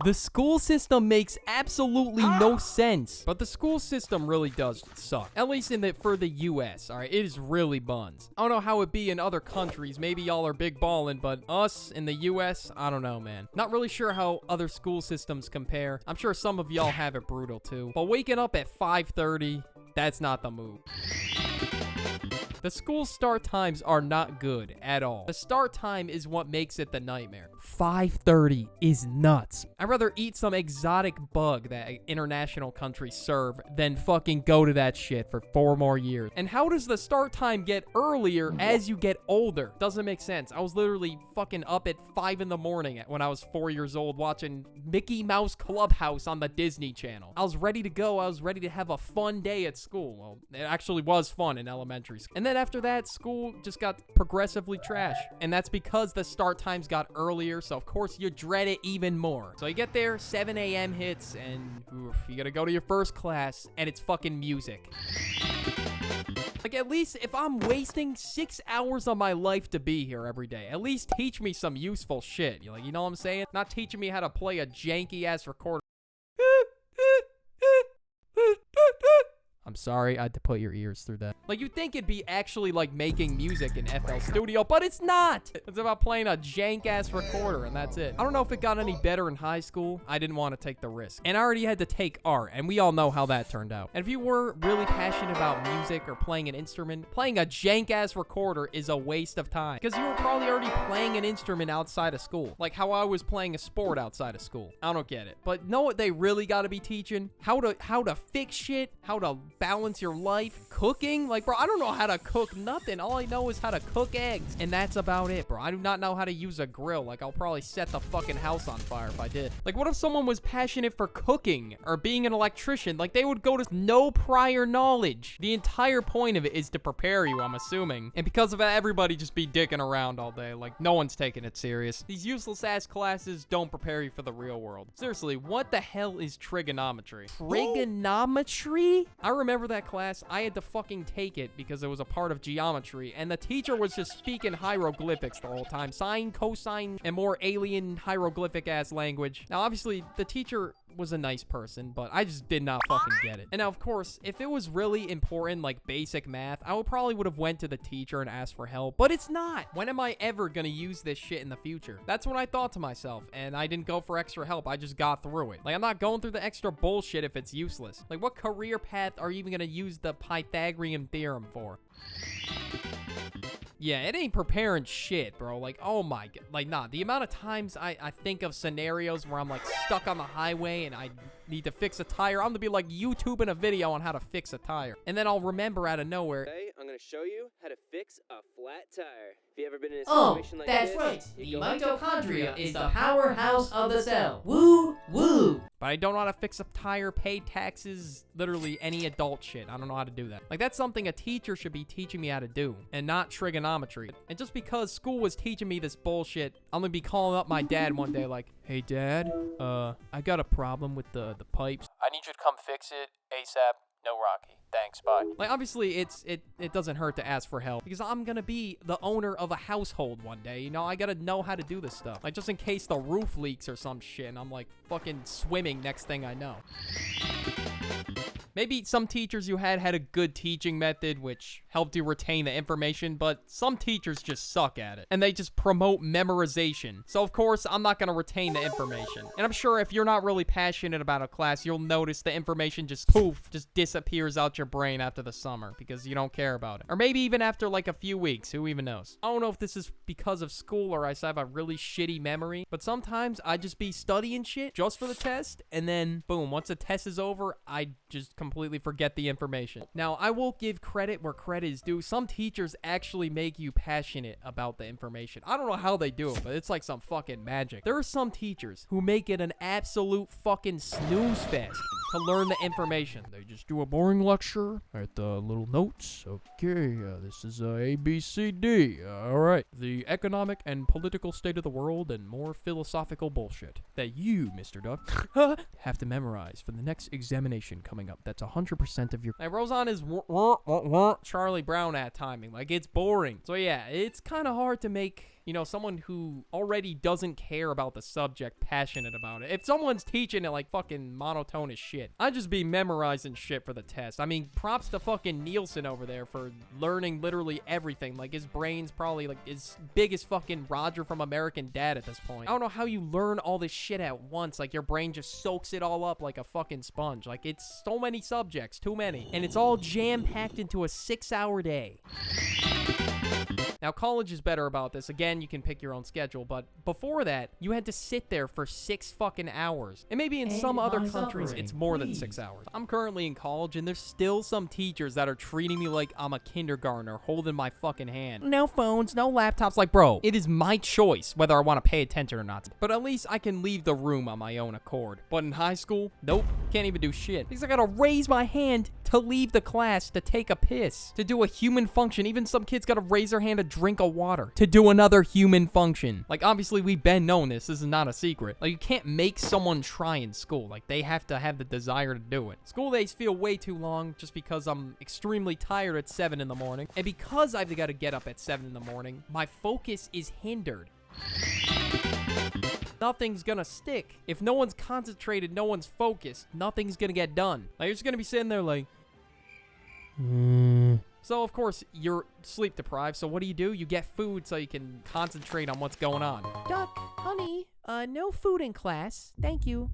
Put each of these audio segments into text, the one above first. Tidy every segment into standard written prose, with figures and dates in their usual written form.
The school system makes absolutely no sense. But the school system really does suck. At least for the US, alright? It is really buns. I don't know how it be in other countries. Maybe y'all are big ballin', but us in the US, I don't know, man. Not really sure how other school systems compare. I'm sure some of y'all have it brutal too. But waking up at 5:30, that's not the move. The school start times are not good at all. The start time is what makes it the nightmare. 5:30 is nuts. I'd rather eat some exotic bug that international countries serve than fucking go to that shit for 4 more years. And how does the start time get earlier as you get older? Doesn't make sense. I was literally fucking up at 5 in the morning when I was 4 years old watching Mickey Mouse Clubhouse on the Disney Channel. I was ready to go. I was ready to have a fun day at school. Well, it actually was fun in elementary school. And then after that, school just got progressively trash. And that's because the start times got earlier, so of course you dread it even more. So you get there, 7 a.m. hits, and oof, you gotta go to your first class, and it's fucking music. Like, at least if I'm wasting 6 hours of my life to be here every day, at least teach me some useful shit. You know what I'm saying? Not teaching me how to play a janky-ass recorder. I'm sorry, I had to put your ears through that. Like, you'd think it'd be actually, like, making music in FL Studio, but it's not! It's about playing a jank-ass recorder, and that's it. I don't know if it got any better in high school. I didn't want to take the risk. And I already had to take art, and we all know how that turned out. And if you were really passionate about music or playing an instrument, playing a jank-ass recorder is a waste of time. Because you were probably already playing an instrument outside of school. Like how I was playing a sport outside of school. I don't get it. But know what they really gotta be teaching? How to fix shit, how to balance your life, cooking. Like, bro, I don't know how to cook nothing. All I know is how to cook eggs, and that's about it, bro. I do not know how to use a grill. Like, I'll probably set the fucking house on fire if I did. Like, what if someone was passionate for cooking or being an electrician? Like, they would go to no prior knowledge. The entire point of it is to prepare you, I'm assuming. And because of that, everybody just be dicking around all day. Like, no one's taking it serious. These useless ass classes don't prepare you for the real world. Seriously, what the hell is trigonometry? Trigonometry? I remember that class. I had to fucking take it because it was a part of geometry, and the teacher was just speaking hieroglyphics the whole time. Sine, cosine, and more alien hieroglyphic ass language. Now, obviously, the teacher was a nice person, but I just did not fucking get it. And now, of course, if it was really important, like basic math, I probably would have went to the teacher and asked for help, but it's not. When am I ever gonna use this shit in the future? That's what I thought to myself, and I didn't go for extra help. I just got through it. Like, I'm not going through the extra bullshit if it's useless. Like, what career path are you even gonna use the Pythagorean theorem for? Yeah, it ain't preparing shit, bro. Like, oh my god. Like, nah, the amount of times I think of scenarios where I'm, like, stuck on the highway and I need to fix a tire, I'm gonna be, like, YouTubing a video on how to fix a tire. And then I'll remember out of nowhere. Today, I'm gonna show you how to fix a flat tire. Have you ever been in a situation like this? That's right. The mitochondria is the powerhouse of the cell. Woo, woo. But I don't know how to fix a tire, pay taxes, literally any adult shit. I don't know how to do that. Like, that's something a teacher should be teaching me how to do, and not trigonometry. And just because school was teaching me this bullshit, I'm gonna be calling up my dad one day like, hey, Dad, I got a problem with the pipes. I need you to come fix it ASAP. No, Rocky. Thanks, bye. Like, obviously, it doesn't hurt to ask for help, because I'm gonna be the owner of a household one day, you know? I gotta know how to do this stuff. Like, just in case the roof leaks or some shit, and I'm, like, fucking swimming next thing I know. Maybe some teachers you had a good teaching method, which helped you retain the information, but some teachers just suck at it, and they just promote memorization. So, of course, I'm not gonna retain the information. And I'm sure if you're not really passionate about a class, you'll notice the information just poof, just disappears out your brain after the summer, because you don't care about it. Or maybe even after, like, a few weeks, who even knows? I don't know if this is because of school or I just have a really shitty memory, but sometimes I just be studying shit just for the test, and then, boom, once the test is over, I just completely forget the information. Now, I will give credit where credit is due. Some teachers actually make you passionate about the information. I don't know how they do it, but it's like some fucking magic. There are some teachers who make it an absolute fucking snooze fest to learn the information. They just do a boring lecture, write the little notes. Okay, this is A, B, C, D. All right. The economic and political state of the world and more philosophical bullshit that you, Mr. Duck, have to memorize for the next examination coming up. That's 100% of your... Like, Roseanne is Charlie Brown at timing. Like, it's boring. So, yeah, it's kind of hard to make You know, someone who already doesn't care about the subject, passionate about it. If someone's teaching it like fucking monotone as shit, I'd just be memorizing shit for the test. I mean, props to fucking Nielsen over there for learning literally everything. Like, his brain's probably like as big as fucking Roger from American Dad at this point. I don't know how you learn all this shit at once. Like, your brain just soaks it all up like a fucking sponge. Like, it's so many subjects, too many. And it's all jam-packed into a 6-hour day. Now, college is better about this. Again, you can pick your own schedule, but before that, you had to sit there for 6 fucking hours. And maybe in some other countries, it's more than 6 hours. I'm currently in college, and there's still some teachers that are treating me like I'm a kindergartner, holding my fucking hand. No phones, no laptops. Like, bro, it is my choice whether I want to pay attention or not. But at least I can leave the room on my own accord. But in high school, nope, can't even do shit. Because I gotta raise my hand to leave the class, to take a piss, to do a human function. Even some kids gotta raise their hand to drink a water, to do another human function. Like, obviously, we've been known this. This is not a secret. Like, you can't make someone try in school. Like, they have to have the desire to do it. School days feel way too long just because I'm extremely tired at 7 in the morning. And because I've got to get up at 7 in the morning, my focus is hindered. Nothing's gonna stick. If no one's concentrated, no one's focused, nothing's gonna get done. Like, you're just gonna be sitting there like... So, of course, you're sleep deprived, so what do? You get food so you can concentrate on what's going on. Duck, honey, no food in class. Thank you.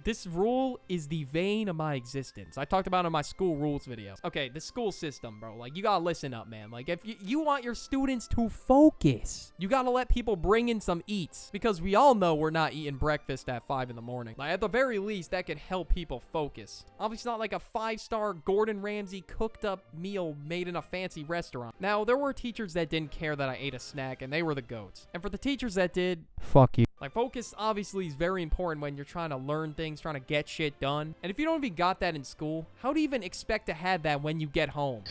This rule is the vein of my existence. I talked about it in my school rules video. Okay, the school system, bro. Like, you gotta listen up, man. Like, if you want your students to focus, you gotta let people bring in some eats. Because we all know we're not eating breakfast at 5 in the morning. Like, at the very least, that could help people focus. Obviously, not like a 5-star Gordon Ramsay cooked up meal made in a fancy restaurant. Now, there were teachers that didn't care that I ate a snack, and they were the goats. And for the teachers that did, fuck you. Like, focus obviously is very important when you're trying to learn things, trying to get shit done. And if you don't even got that in school, how do you even expect to have that when you get home?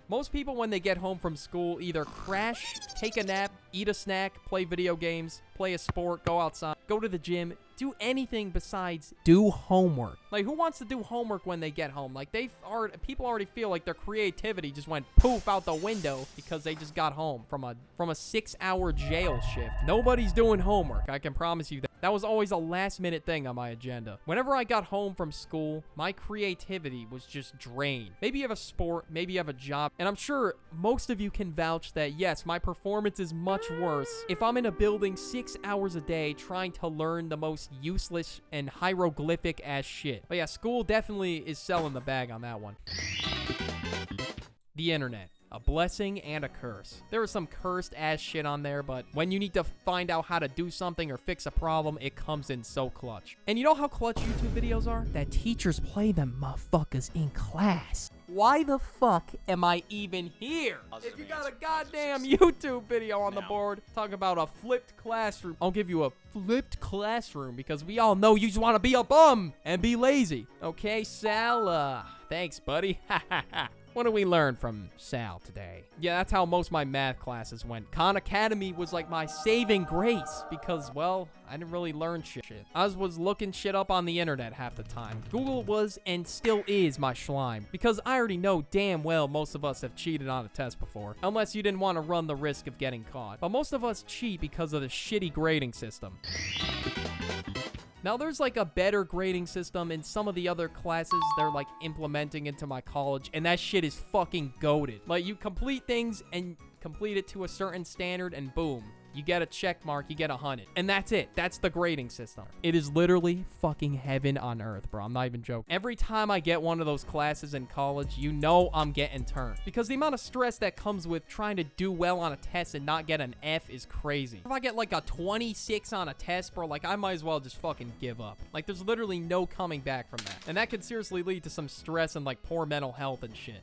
Most people, when they get home from school, either crash, take a nap, eat a snack, play video games, play a sport, go outside, go to the gym, do anything besides do homework. Like, who wants to do homework when they get home? Like, people already feel like their creativity just went poof out the window because they just got home from a 6-hour jail shift. Nobody's doing homework, I can promise you that. That was always a last-minute thing on my agenda. Whenever I got home from school, my creativity was just drained. Maybe you have a sport, maybe you have a job, and I'm sure most of you can vouch that, yes, my performance is much worse if I'm in a building 6 hours a day trying to learn the most useless and hieroglyphic-ass shit. But yeah, school definitely is selling the bag on that one. The internet. A blessing and a curse. There is some cursed ass shit on there, but when you need to find out how to do something or fix a problem, it comes in so clutch. And you know how clutch YouTube videos are? That teachers play them motherfuckers in class. Why the fuck am I even here? If you got a goddamn YouTube video on the board, talk about a flipped classroom. I'll give you a flipped classroom because we all know you just want to be a bum and be lazy. Okay, Sal, thanks, buddy. Ha ha ha. What did we learn from Sal today? Yeah, that's how most of my math classes went. Khan Academy was like my saving grace because, well, I didn't really learn shit. I was looking shit up on the internet half the time. Google was and still is my slime because I already know damn well most of us have cheated on a test before, unless you didn't want to run the risk of getting caught. But most of us cheat because of the shitty grading system. Now, there's like a better grading system in some of the other classes they're like implementing into my college, and that shit is fucking goated. Like, you complete things and complete it to a certain standard, and boom. You get a check mark, you get 100. And that's it. That's the grading system. It is literally fucking heaven on earth, bro. I'm not even joking. Every time I get one of those classes in college, you know I'm getting turned. Because the amount of stress that comes with trying to do well on a test and not get an F is crazy. If I get like a 26 on a test, bro, like I might as well just fucking give up. Like, there's literally no coming back from that. And that could seriously lead to some stress and like poor mental health and shit.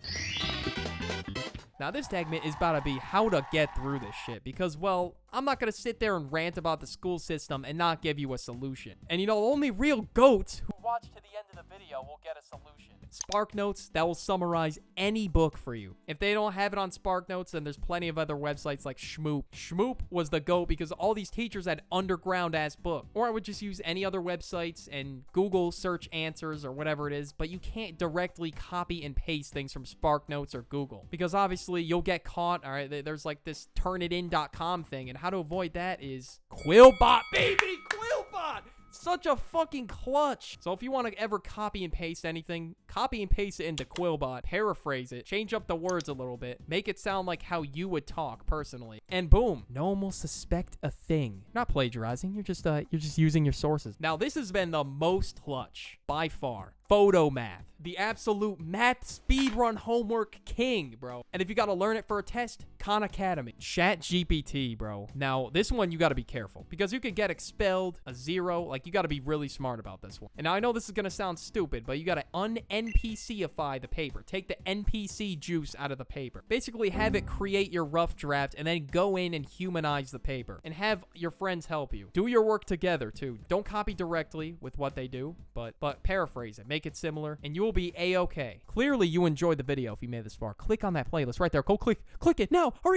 Now, this segment is about to be how to get through this shit because, well, I'm not going to sit there and rant about the school system and not give you a solution. And, you know, only real goats who want watch to the end of the video will get a solution. SparkNotes, that will summarize any book for you. If they don't have it on SparkNotes, then there's plenty of other websites like Shmoop. Shmoop was the GOAT because all these teachers had underground-ass books. Or I would just use any other websites and Google search answers or whatever it is, but you can't directly copy and paste things from SparkNotes or Google because obviously you'll get caught. All right, there's like this turnitin.com thing, and how to avoid that is Quillbot, baby! Quillbot! Such a fucking clutch. So if you want to ever copy and paste anything, copy and paste it into Quillbot, paraphrase it, change up the words a little bit, make it sound like how you would talk personally, and boom, no one will suspect a thing. You're not plagiarizing, you're just using your sources. Now this has been the most clutch by far. Photomath, the absolute math speedrun homework king, bro. And if you gotta learn it for a test, Khan Academy. ChatGPT, bro. Now, this one you gotta be careful because you could get expelled, a 0. Like, you gotta be really smart about this one. And now I know this is gonna sound stupid, but you gotta un-NPC-ify the paper. Take the NPC juice out of the paper. Basically, have it create your rough draft and then go in and humanize the paper. And have your friends help you. Do your work together, too. Don't copy directly with what they do, but paraphrase it. Make it similar, and you will be A-okay. Clearly, you enjoyed the video if you made this far. Click on that playlist right there. Go click it now. Hurry